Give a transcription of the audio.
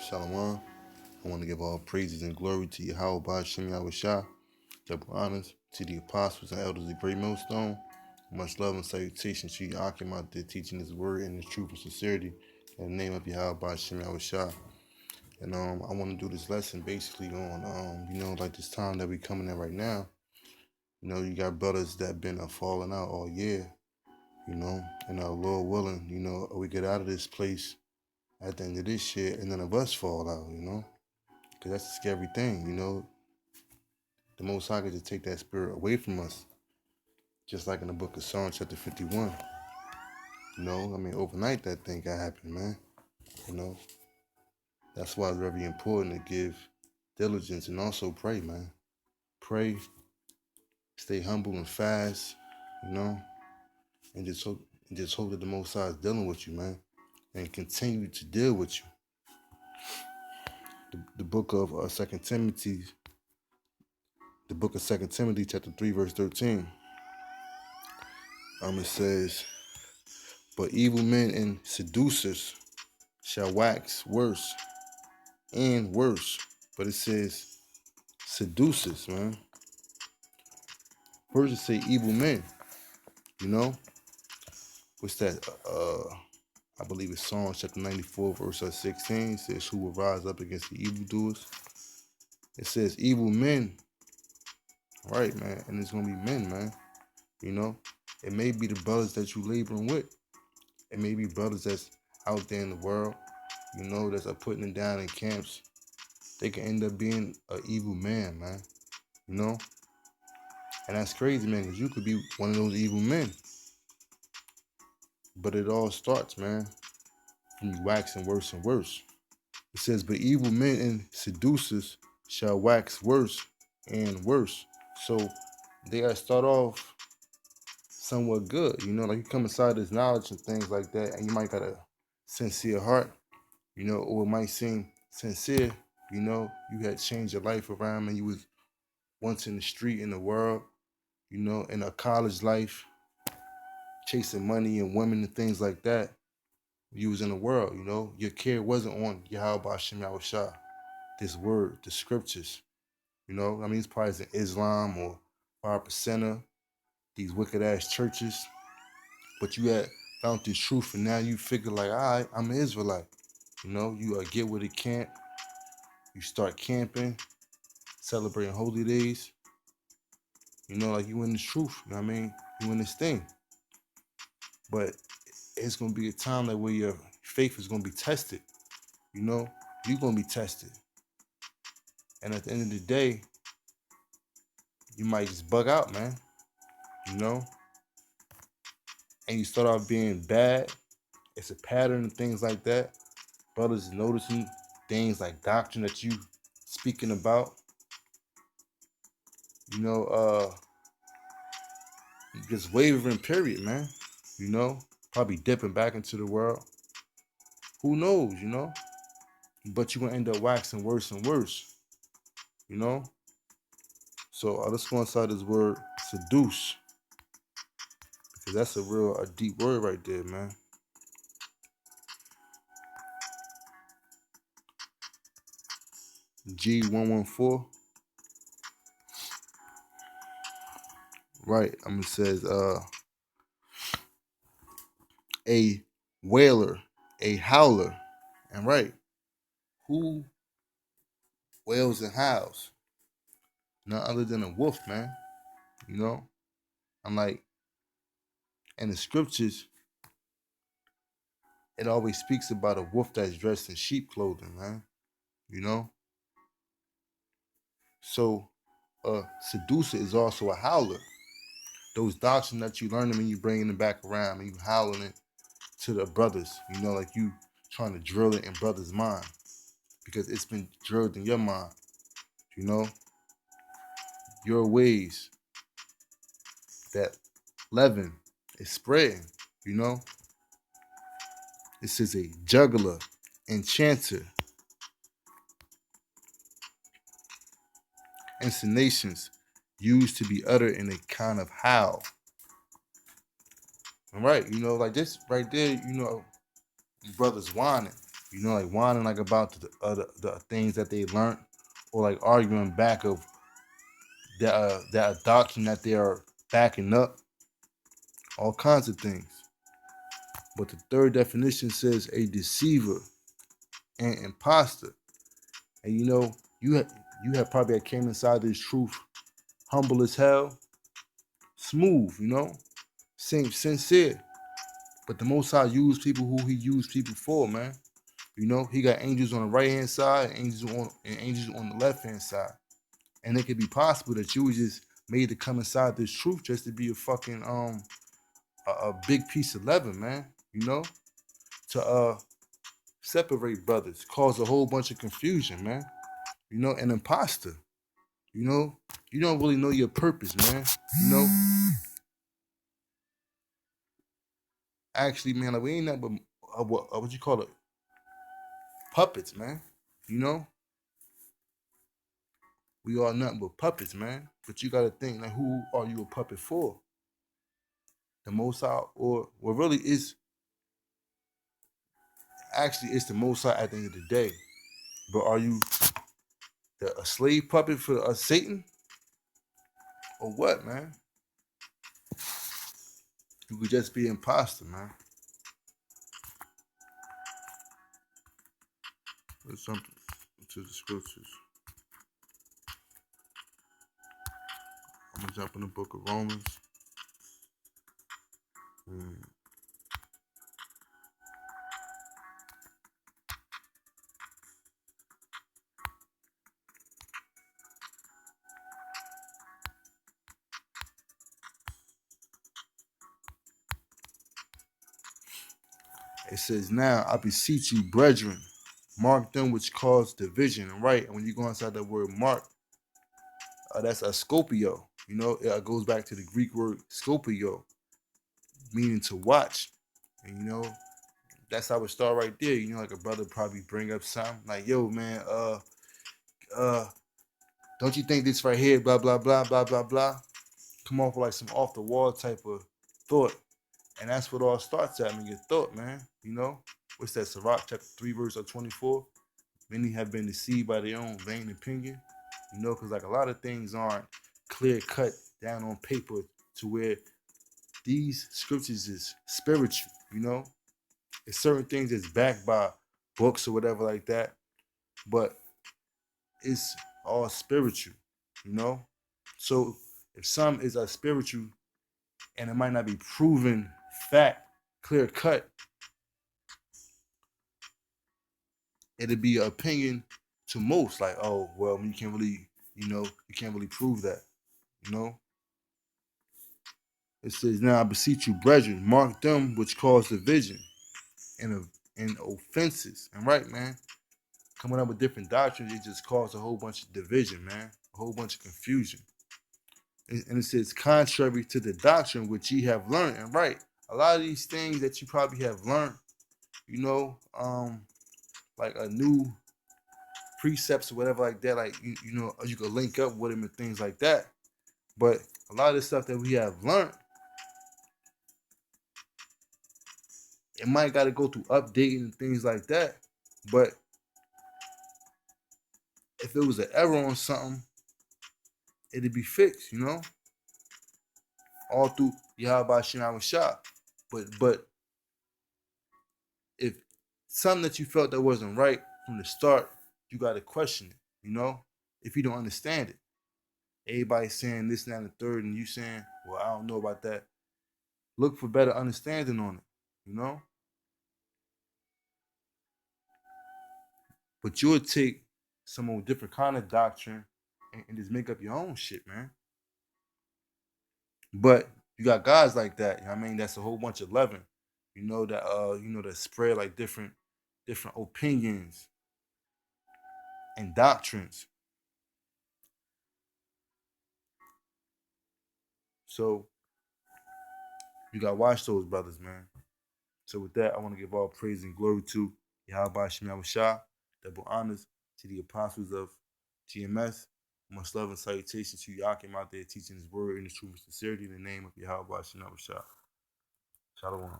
Shalom. I want to give all praises and glory to Yahweh Ba'ashem Yahushua, double honors to the apostles and elders of Great Millstone. Much love and salutation to you, Akim, out there teaching His word in His truth and sincerity. In the name of Yahweh Ba'ashem Yahushua. And I want to do this lesson basically on, like this time that we coming in right now. You got brothers that been falling out all year, and our Lord willing, we get out of this place at the end of this year and none of us fall out. Because that's a scary thing. The Most High could just take that spirit away from us, just like in the book of Psalms chapter 51. Overnight that thing can happen, man. You know, that's why it's very important to give diligence and also pray, man. Pray, stay humble and fast, you know, and just hope that the Most High is dealing with you, man, and continue to deal with you. The book of Second Timothy, chapter 3, verse 13. It says, "But evil men and seducers shall wax worse and worse." But it says seducers, man. First it say evil men, What's that? I believe it's Psalms chapter 94, verse 16. It says, "Who will rise up against the evildoers?" It says evil men, right, man? And it's gonna be men, man. It may be the brothers that you laboring with. It may be brothers that's out there in the world, that's putting them down in camps. They can end up being an evil man, man. And that's crazy, man, because you could be one of those evil men. But it all starts, man, from you waxing worse and worse. It says, "But evil men and seducers shall wax worse and worse." So they gotta start off somewhat good, like you come inside this knowledge and things like that, and you might got a sincere heart, or it might seem sincere, you had changed your life around, and you was once in the street in the world, in a college life, chasing money and women and things like that. You was in the world, your care wasn't on Yahweh Ba'ashem Yahushua, this word, the scriptures, it's probably in Islam or 5%er, these wicked ass churches, but you had found the truth, and now you figure like, all right, I'm an Israelite. You get with a camp, you start camping, celebrating holy days, like you in the truth, you in this thing. But it's gonna be a time like where your faith is gonna be tested. You're gonna be tested. And at the end of the day, you might just bug out, man. And you start off being bad. It's a pattern and things like that. Brothers noticing things like doctrine that you speaking about. Just wavering, period, man. Probably dipping back into the world. Who knows, But you're gonna end up waxing worse and worse. So let's go inside this word seduce. Because that's a deep word right there, man. G114. Right. It says a wailer, a howler. And right, who wails and howls? None other than a wolf, man. I'm like, in the scriptures, it always speaks about a wolf that's dressed in sheep clothing, man. So a seducer is also a howler. Those doctrines that you learn them and you bringing them back around and you howling it to the brothers, like you trying to drill it in brothers' mind because it's been drilled in your mind, your ways, that leaven is spreading, This is a juggler, enchanter, intonations used to be uttered in a kind of howl. Right, like this right there, brothers whining, like whining like about the things that they learned, or like arguing back of that doctrine that they are backing up, all kinds of things. But the third definition says a deceiver and imposter. And you have probably came inside this truth humble as hell, smooth, sincere. But the Most High used people who He used people for, man. He got angels on the right hand side and angels on the left hand side. And it could be possible that you was just made to come inside this truth just to be a fucking a big piece of leather, man. To separate brothers, cause a whole bunch of confusion, man. An imposter. You don't really know your purpose, man. Actually, man, like we ain't nothing but what you call it, puppets, man. You know, we are nothing but puppets, man. But you gotta think, like, who are you a puppet for? The Most High, or what really is actually it's the Most High at the end of the day. But are you a slave puppet for Satan, or what, man? You could just be an imposter, man. Let's jump to the scriptures. I'm gonna jump in the book of Romans. It says, "Now I beseech you, brethren, mark them which cause division." And right, and when you go inside that word "mark," that's a scopio. It goes back to the Greek word scopio, meaning to watch. And that's how it start right there. Like a brother probably bring up something like, "Yo, man, uh, don't you think this right here, blah blah blah blah blah blah," come off like some off the wall type of thought. And that's what all starts at, your thought, man. What's that? Sirach chapter 3, verse 24. Many have been deceived by their own vain opinion. Because like a lot of things aren't clear cut down on paper to where these scriptures is spiritual, It's certain things that's backed by books or whatever like that, but it's all spiritual, So if some is a spiritual and it might not be proven fact, clear cut, it'd be an opinion to most, like, oh, well, you can't really prove that, It says, "Now I beseech you, brethren, mark them which cause division and offenses." And right, man, coming up with different doctrines, it just caused a whole bunch of division, man, a whole bunch of confusion. And it says, "Contrary to the doctrine which ye have learned." And right, a lot of these things that you probably have learned, like a new precepts or whatever like that, like you could link up with them and things like that. But a lot of the stuff that we have learned, it might got to go through updating and things like that. But if it was an error on something, it'd be fixed, all through Yahweh Shem Shah. But if something that you felt that wasn't right from the start, you got to question it, if you don't understand it. Everybody's saying this, and that, and the third, and you saying, well, I don't know about that. Look for better understanding on it, But you'll take some old different kind of doctrine and just make up your own shit, man. But you got guys like that, that's a whole bunch of leaven, that spread like different opinions and doctrines. So you gotta watch those brothers, man. So with that, I want to give all praise and glory to Yahweh Shem Shah, double honors to the apostles of GMS. Much love and salutation to Yakim out there teaching his word in the truth and sincerity in the name of Yahweh Shem Shah. Shalom.